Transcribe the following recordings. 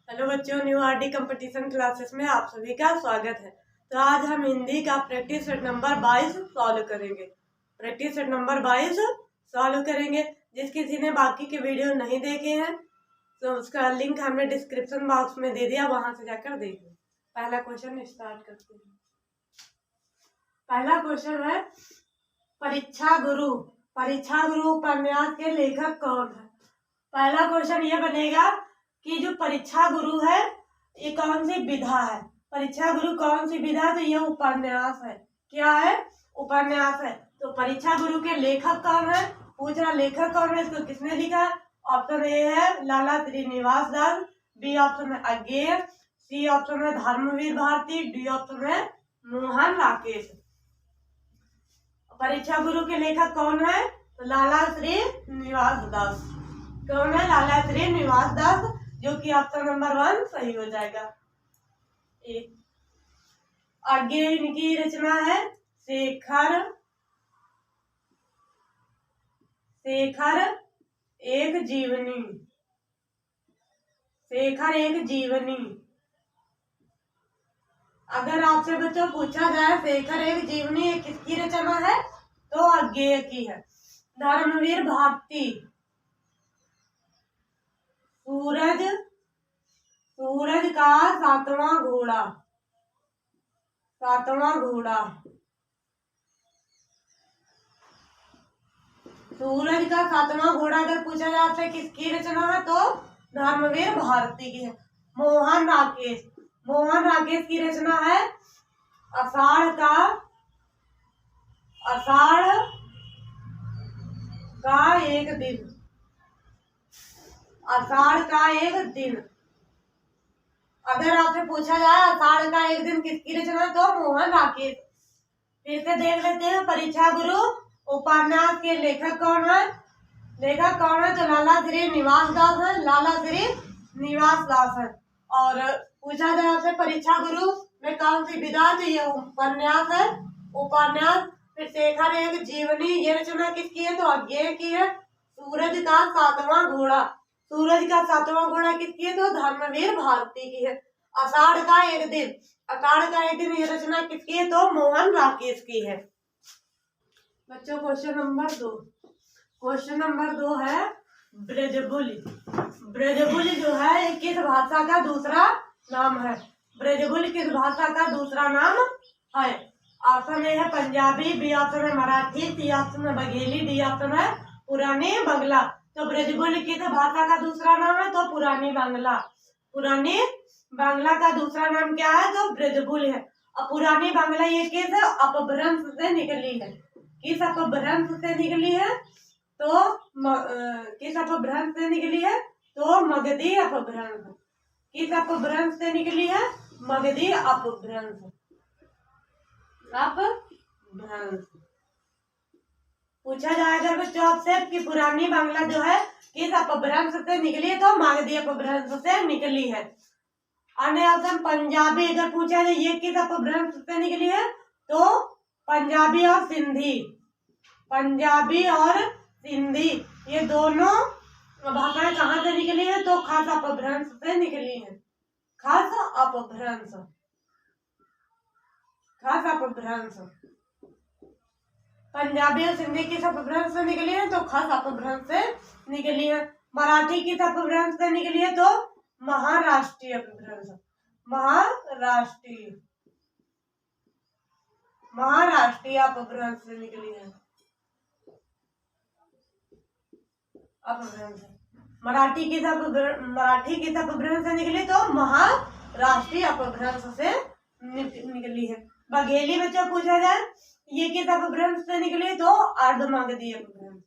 Hello बच्चों, new RD competition classes में आप सभी का स्वागत है। तो आज हम हिंदी का प्रैक्टिस सेट नंबर 22 सॉल्व करेंगे। प्रैक्टिस सेट नंबर 22 सॉल्व करेंगे। जिस किसी ने बाकी के वीडियो नहीं देखे हैं तो उसका लिंक हमने डिस्क्रिप्शन बॉक्स में दे दिया, वहां से जाकर देख लो। पहला क्वेश्चन स्टार्ट करते हैं। पहला क्वेश्चन है, परीक्षा गुरु। परीक्षा गुरु उपन्यास के लेखक कौन है? पहला क्वेश्चन ये बनेगा कि जो परीक्षा गुरु है ये कौन सी विधा है? परीक्षा गुरु कौन सी विधा? तो ये उपन्यास है। क्या है? उपन्यास है। तो परीक्षा गुरु के लेखक कौन है? पूछ रहा लेखक कौन है, इसको किसने लिखा? ऑप्शन ए है लाला श्रीनिवास दास, बी ऑप्शन है अज्ञेय, सी ऑप्शन है धर्मवीर भारती, डी ऑप्शन है मोहन राकेश। परीक्षा गुरु के लेखक कौन है? तो लाला श्रीनिवास दास। कौन है? लाला श्रीनिवास दास, जो कि ऑप्शन नंबर 1 सही हो जाएगा। आगे इनकी रचना है शेखर एक जीवनी। शेखर एक जीवनी। अगर आपसे बच्चों पूछा जाए शेखर एक जीवनी किसकी रचना है, तो अज्ञेय की है। धर्मवीर भारती। सूरज का सातवां घोड़ा। सूरज का सातवां घोड़ा अगर पूछा जाए आपसे किसकी रचना है, तो धर्मवीर भारती की है। मोहन राकेश की रचना है आषाढ़ का एक दिन। आषाढ़ का एक दिन। अगर आपसे पूछा जाए आषाढ़ का एक दिन किसकी रचना, तो मोहन राकेश। फिर से देख लेते हैं, परीक्षा गुरु उपन्यास के लेखक कौन है? तो लाला श्रीनिवास दास है। और पूछा जाए आपसे परीक्षा गुरु में कौन सी विधा? तो ये उपन्यास है। फिर शेखर एक जीवनी, ये रचना किसकी है? तो अज्ञेय की है। सूरज का सातवां घोड़ा किसकी है? तो धर्मवीर भारती की है। आषाढ़ का एक दिन ये रचना किसकी है? तो मोहन राकेश की है। बच्चों क्वेश्चन नंबर 2 है ब्रजबुलि जो है किस भाषा का दूसरा नाम है? ब्रजबुलि किस भाषा का दूसरा नाम है? ऑप्शन ए है पंजाबी, बी ऑप्शन है मराठी, सी ऑप्शन है बघेली, डी ऑप्शन है पुरानी बांग्ला। तो ब्रजबुलि किस भाषा का दूसरा नाम है? तो पुरानी बांग्ला का दूसरा नाम क्या है? तो ब्रजबुलि है। अब पुरानी बांग्ला ये किस अपभ्रंश से निकली है? किस अपभ्रंश से निकली है? तो किस अपभ्रंश से निकली है? तो मगधी अपभ्रंश। किस अपभ्रंश से निकली है? मगधी अपभ्रंश। पूछा जाएगा बच्चों आपसे कि पुरानी बांग्ला जो है किस अपभ्रंश से निकली है, तो मगधी अपभ्रंश से निकली है। अन्य ऑप्शन पंजाबी अगर पूछा जाए ये किस अपभ्रंश से निकली है, तो पंजाबी और सिंधी ये दोनों भाषाएं कहाँ से निकली है? तो खास अपभ्रंश से निकली है। खास अपभ्रंश। पंजाबी और सिंधी किस अपभ्रंश से निकली है? तो खास अपभ्रंश से निकली है। मराठी किस अपभ्रंश से निकली है? तो महाराष्ट्रीय अपभ्रंश। महाराष्ट्रीय अपभ्रंश से निकली है। अपभ्रंश। मराठी किस अपभ्रंश से निकली? तो महाराष्ट्रीय अपभ्रंश से निकली है। बघेली बच्चा पूछा जाए ये किस अपभ्रंश से निकली? तो अर्धमगधी अपभ्रंश।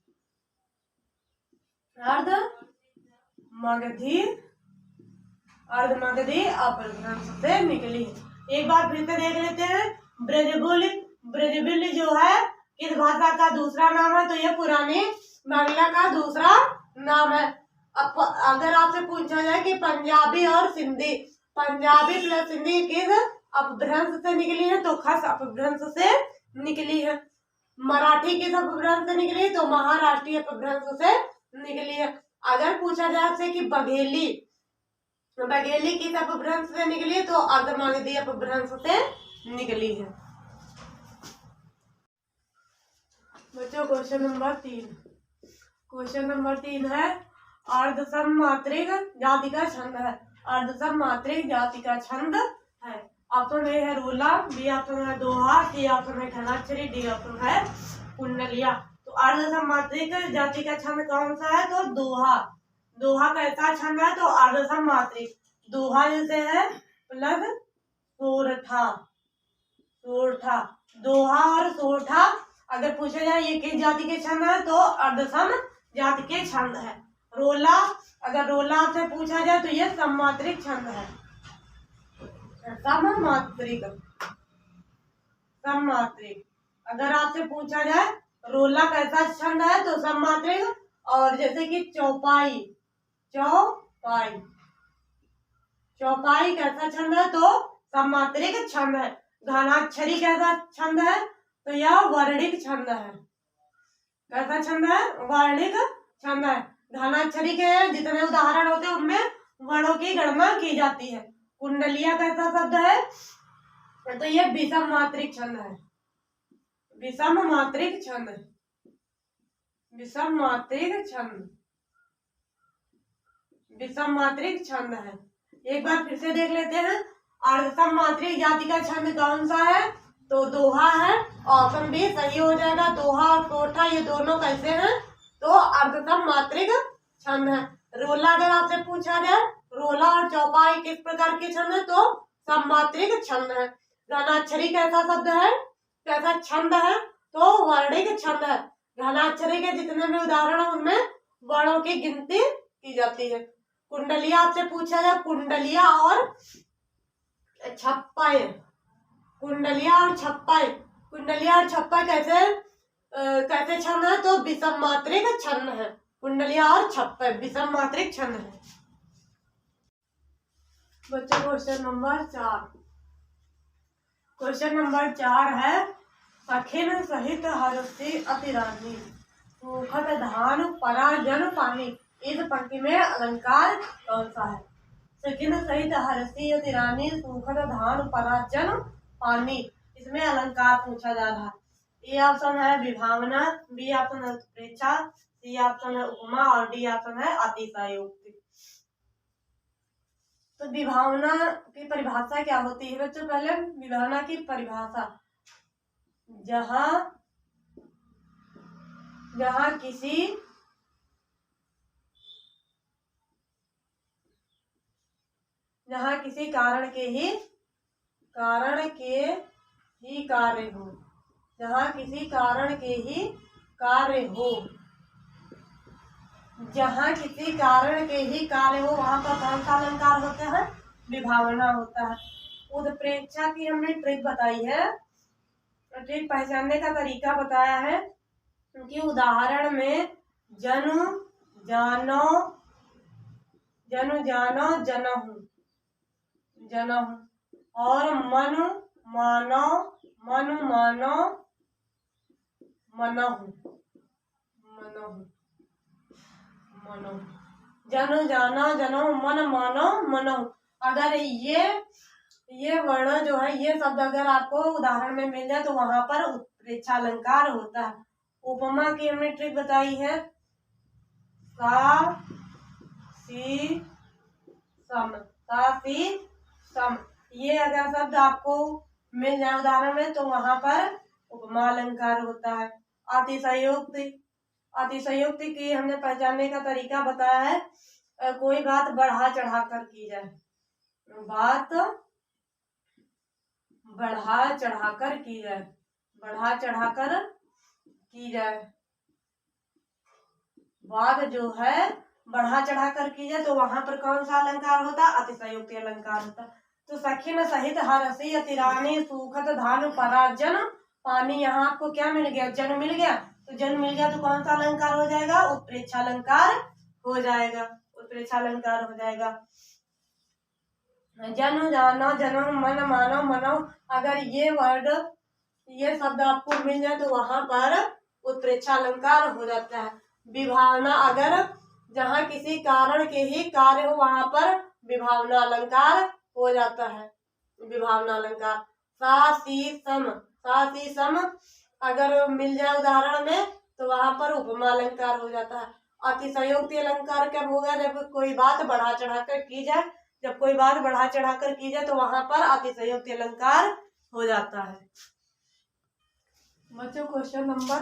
अर्धमगधी अपभ्रंश से निकली है। एक बार फिर से देख लेते हैं, ब्रजबुलि जो है किस भाषा का दूसरा नाम है? तो ये पुरानी बांग्ला का दूसरा नाम है। अगर आपसे पूछा जाए कि पंजाबी और सिंधी, पंजाबी प्लस सिंधी किस अपभ्रंश से निकली है? तो खास अपभ्रंश से निकली है। मराठी किस अपभ्रंश से निकली? तो महाराष्ट्रीय अपभ्रंश से निकली है। अगर पूछा जाए आपसे कि बघेली बघेली किस अपभ्रंश से निकली? तो अर्धमागधी अपभ्रंश से निकली है। बच्चों क्वेश्चन नंबर 3। क्वेश्चन नंबर 3 है अर्धसममात्रिक जाति का छंद है। अर्धसममात्रिक जाति का छंद है। ऑप्शन ए है रोला, बी ऑप्शन है दोहा, सी ऑप्शन है घनाक्षरी, डी ऑप्शन है कुंडलिया। तो अर्धसममात्रिक जाति का छंद कौन सा है? तो दोहा। दोहा कैसा छंद है? तो अर्धसममात्रिक। दोहा जैसे है प्लस सोरठा। सोरठा, दोहा और सोरठा अगर पूछा जाए ये किस जाति के छंद है? तो अर्धसम जाति के छंद है। रोला, अगर रोला से पूछा जाए तो ये सममात्रिक छंद है। सममात्रिक, सममात्रिक। अगर आपसे पूछा जाए रोला कैसा छंद है? तो सममात्रिक। और जैसे कि चौपाई, चौपाई, चौपाई कैसा छंद है? तो सममात्रिक छंद है। घनाक्षरी कैसा छंद है? तो यह वर्णिक छंद है। कैसा छंद है? वर्णिक छंद है। घनाक्षरी के जितने उदाहरण होते हैं उनमें वर्णों की गणना की जाती है। कुंडलिया कैसा शब्द है? तो यह विषम मात्रिक छंद है। विषम मात्रिक छंद, विषम मात्रिक छंद, विषम मात्रिक छंद है। एक बार फिर से देख लेते हैं अर्धसम मात्रिक जाति का छंद कौन सा है? तो दोहा है। ऑप्शन बी सही हो जाएगा। दोहा और सोरठा ये दोनों कैसे हैं? तो अर्धसम मात्रिक छंद है। रोला अगर आपसे पूछा जाए रोला और चौपाई किस प्रकार के छंद है? तो सममात्रिक छंद है। घनाक्षरी कैसा शब्द है? कैसा छंद है? तो वर्णिक छंद है। घनाक्षरी के जितने भी उदाहरण है उनमें वर्णों की गिनती की जाती है। कुंडलिया आपसे पूछा जाए कुंडलिया और छप्पय, कुंडलिया और छप्पय, कुंडलिया और छप्पय कैसे कैसे छंद है? तो विषम मात्रिक छंद है। कुंडलिया और छप्पय विषम मात्रिक छंद है। बच्चों क्वेश्चन नंबर 4। क्वेश्चन नंबर 4 है सखिन सहित हरसी अतिरानी सूखत धान पराजन पानी। इस पंक्ति में अलंकार कौन सा है? सखिन सहित हरसी अतिरानी सूखत धान पराजन पानी, इसमें अलंकार पूछा जा रहा है। ए ऑप्शन है विभावना, बी ऑप्शन है उत्प्रेक्षा, सी ऑप्शन है उपमा और डी ऑप्शन है अतिशयोक्ति। तो विभावना की परिभाषा क्या होती है बच्चों? पहले विभावना की परिभाषा, जहां किसी कारण के ही कार्य हो, जहां किसी कारण के ही कार्य हो, जहां किसी कारण के ही कार्य हो वहां पर कौन सा अलंकार होता है? विभावना होता है। उत्प्रेक्षा की हमने ट्रिक बताई है, ट्रिक पहचानने का तरीका बताया है क्योंकि उदाहरण में जनु जानो, जनु जानो जनहु, जनहु और मनु मानो, मनु मानो मनहु, मनहु, मनहु, जनु जानो जनहु मन मानो मनहु। अगर ये वर्ण जो है ये शब्द अगर आपको उदाहरण में मिल जाए तो वहां पर उत्प्रेक्षा अलंकार होता है। उपमा की हमने ट्रिक बताई है सा सी सम, सा सी सम, ये अगर शब्द आपको मिल जाए उदाहरण में तो वहां पर उपमा अलंकार होता है। अतिशयोक्ति, अतिशयोक्ति की हमने पहचानने का तरीका बताया है कोई बात बढ़ा चढ़ा कर की जाए, बात बढ़ा चढ़ाकर की जाए, बढ़ा चढ़ाकर की जाए, बात जो है बढ़ा चढ़ाकर की जाए तो वहां पर कौन सा अलंकार होता? अतिशयोक्ति अलंकार होता। तो सखिन सहित हरसी अतिरानी सूखत धान पराजन पानी, यहाँ आपको क्या मिल गया? जन मिल गया। तो जन मिल गया तो कौन सा अलंकार हो जाएगा? उत्प्रेक्षा अलंकार हो जाएगा, उत्प्रेक्षा अलंकार हो जाएगा। जनु जानो जनो मन मानो मनो, अगर ये वर्ड ये शब्द आपको मिल जाए तो वहां पर उत्प्रेक्षा अलंकार हो जाता है। विभावना, अगर जहां किसी कारण के ही कार्य हो वहां पर विभावना अलंकार हो जाता है। विभावना अलंकार सा सी सम अगर मिल जाए उदाहरण में तो वहां पर उपमा अलंकार हो जाता है। अतिशयोक्ति अलंकार कब होगा? जब कोई बात बढ़ा चढ़ाकर की जाए, जब कोई बात बढ़ा चढ़ाकर की जाए तो वहां पर अतिशयोक्ति अलंकार हो जाता है। बच्चों क्वेश्चन नंबर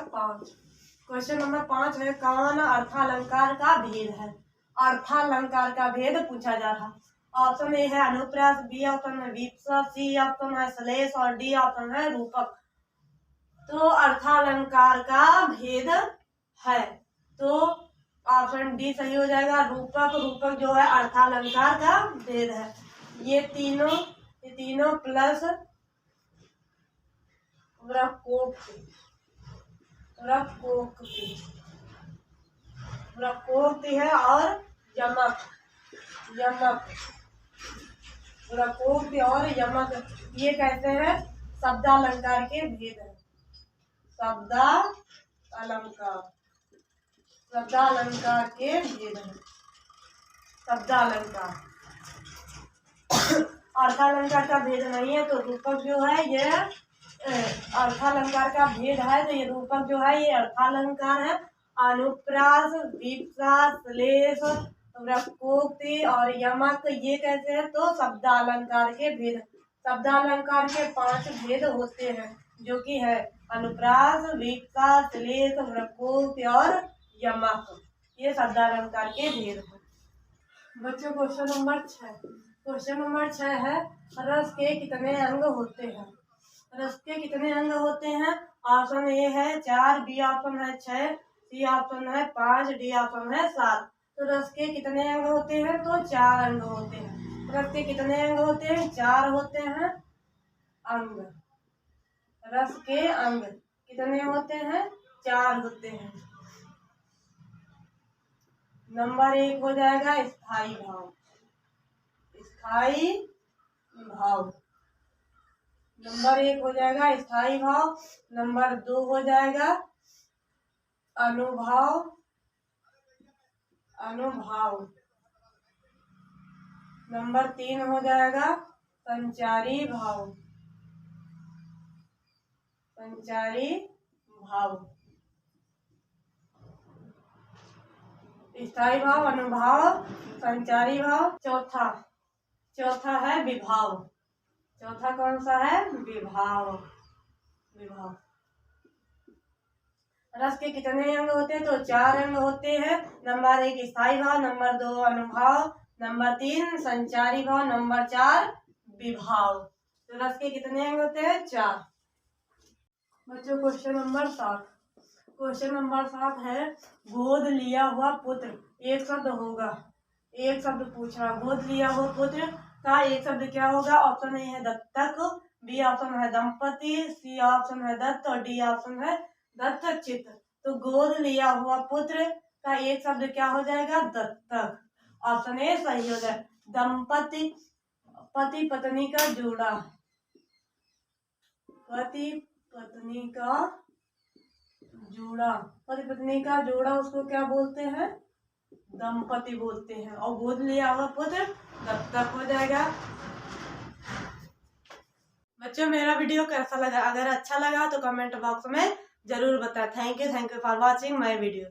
5 है कौन अर्थालंकार का भेद है? अर्थालंकार का भेद पूछा जा रहा। ऑप्शन ए है अनुप्रास, बी ऑप्शन है विप्सा, सी ऑप्शन है श्लेष और डी ऑप्शन है रूपक। तो अर्थालंकार का भेद है तो ऑप्शन डी सही हो जाएगा। रूपक जो है अर्थालंकार का भेद है। ये तीनों प्लस वक्रोक्ति है और यमक ये कहते हैं शब्दालंकार के भेद है। शब्दालंकार के भेद है। शब्दालंकार अर्थालंकार का भेद नहीं है तो रूपक जो है ये अर्थालंकार का भेद है तो ये रूपक जो है ये अर्थालंकार है। अनुप्रास, विप्रास, श्लेष, वक्रोक्ति और यमक ये कैसे हैं? तो शब्दालंकार के भेद। शब्दालंकार के 5 भेद होते हैं जो कि है अनुप्रास, विप्रास, श्लेष, वक्रोक्ति और यमक। ये शब्दालंकार के भेद है। बच्चों क्वेश्चन नंबर 6 है रस के कितने अंग होते हैं? रस के कितने अंग होते हैं? ऑप्शन ए है 4, बी ऑप्शन है 6, सी ऑप्शन है 5, डी ऑप्शन है 7। तो रस के कितने अंग होते हैं? तो 4 अंग होते हैं। रस के कितने अंग होते हैं? 4 होते हैं अंग। रस के अंग कितने होते हैं? 4 होते हैं। नंबर 1 हो जाएगा स्थाई भाव। नंबर 1 हो जाएगा स्थाई भाव। नंबर 2 हो जाएगा अनुभाव। नंबर 3 हो जाएगा संचारी भाव। स्थाई भाव, अनुभाव, संचारी भाव। चौथा है विभाव। चौथा कौन सा है? विभाव। रस के कितने अंग होते हैं? तो 4 अंग होते हैं। नंबर 1 स्थाई भाव, नंबर 2 अनुभाव, नंबर 3 संचारी भाव, नंबर 4 विभाव। तो रस के कितने अंग होते हैं? 4। बच्चों क्वेश्चन नंबर 7 है गोद लिया हुआ पुत्र एक शब्द होगा। एक शब्द पूछ रहा। गोद लिया हुआ पुत्र का एक शब्द क्या होगा? ऑप्शन ए है दत्तक, बी ऑप्शन है दंपति, सी ऑप्शन है दत्त और डी ऑप्शन है दत्तचित। तो गोद लिया हुआ पुत्र का एक शब्द क्या हो जाएगा? दत्तक। ऑप्शन ए सही हो जाए। दंपति पति पत्नी का जोड़ा। पति पत्नी का जोड़ा उसको क्या बोलते हैं? दंपति बोलते हैं। और गोद लिया हुआ पुत्र दत्तक हो जाएगा। बच्चों मेरा वीडियो कैसा लगा? अगर अच्छा लगा तो कमेंट बॉक्स में जरूर बताएं। Thank you for watching my video.